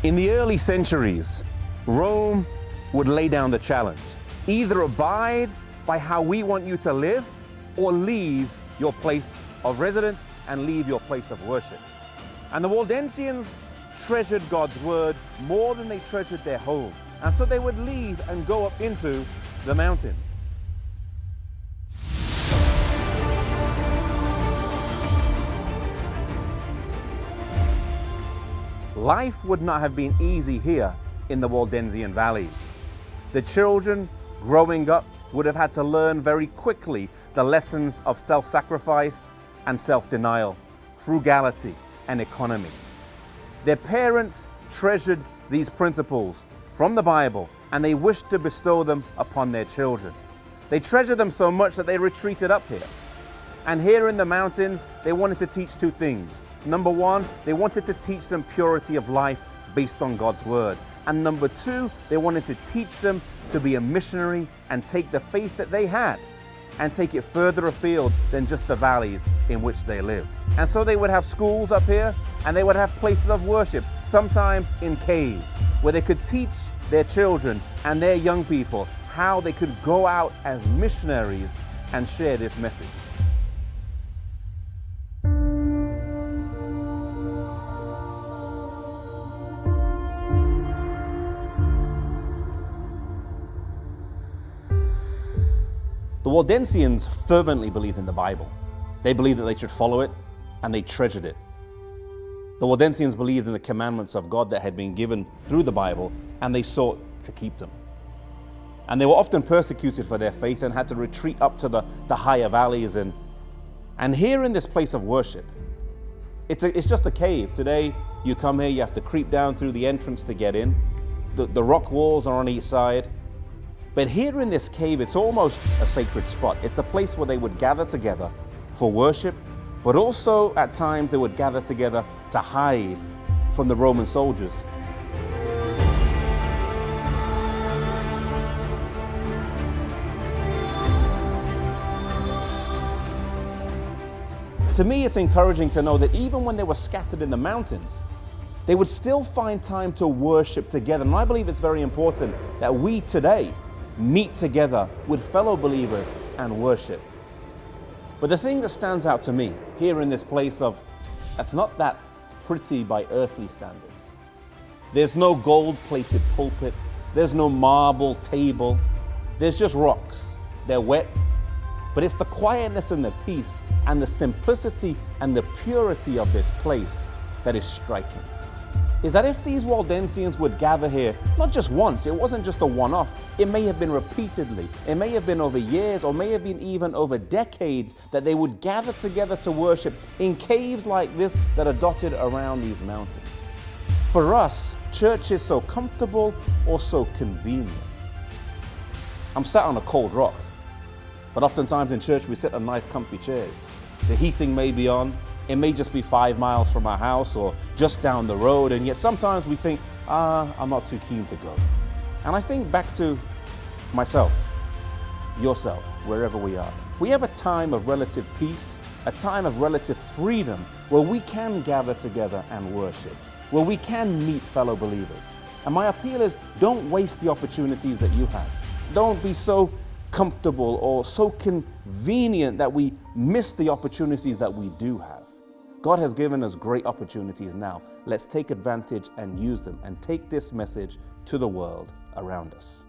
In the early centuries, Rome would lay down the challenge. Either abide by how we want you to live, or leave your place of residence and leave your place of worship. And the Valdenžians treasured God's word more than they treasured their home. And so they would leave and go up into the mountains. Life would not have been easy here in the Valdenžian valleys. The children growing up would have had to learn very quickly the lessons of self-sacrifice and self-denial, frugality and economy. Their parents treasured these principles from the Bible, and they wished to bestow them upon their children. They treasured them so much that they retreated up here. And here in the mountains, they wanted to teach two things. Number one, they wanted to teach them purity of life based on God's word. And number two, they wanted to teach them to be a missionary and take the faith that they had and take it further afield than just the valleys in which they lived. And so they would have schools up here, and they would have places of worship, sometimes in caves, where they could teach their children and their young people how they could go out as missionaries and share this message. The Valdenžians fervently believed in the Bible. They believed that they should follow it, and they treasured it. The Valdenžians believed in the commandments of God that had been given through the Bible, and they sought to keep them. And they were often persecuted for their faith and had to retreat up to the higher valleys. And here in this place of worship, it's just a cave. Today, you come here, you have to creep down through the entrance to get in. The rock walls are on each side. But here in this cave, it's almost a sacred spot. It's a place where they would gather together for worship, but also at times they would gather together to hide from the Roman soldiers. To me, it's encouraging to know that even when they were scattered in the mountains, they would still find time to worship together. And I believe it's very important that we today meet together with fellow believers and worship. But the thing that stands out to me here in this place that's not that pretty by earthly standards. There's no gold-plated pulpit. There's no marble table. There's just rocks. They're wet. But it's the quietness and the peace and the simplicity and the purity of this place that is striking. Is that if these Valdenžians would gather here, not just once, it wasn't just a one-off, it may have been repeatedly, it may have been over years, or may have been even over decades, that they would gather together to worship in caves like this that are dotted around these mountains. For us, church is so comfortable or so convenient. I'm sat on a cold rock, but oftentimes in church we sit on nice comfy chairs. The heating may be on. It may just be 5 miles from our house or just down the road, and yet sometimes we think, I'm not too keen to go. And I think back to myself, yourself, wherever we are. We have a time of relative peace, a time of relative freedom, where we can gather together and worship, where we can meet fellow believers. And my appeal is, don't waste the opportunities that you have. Don't be so comfortable or so convenient that we miss the opportunities that we do have. God has given us great opportunities now. Let's take advantage and use them and take this message to the world around us.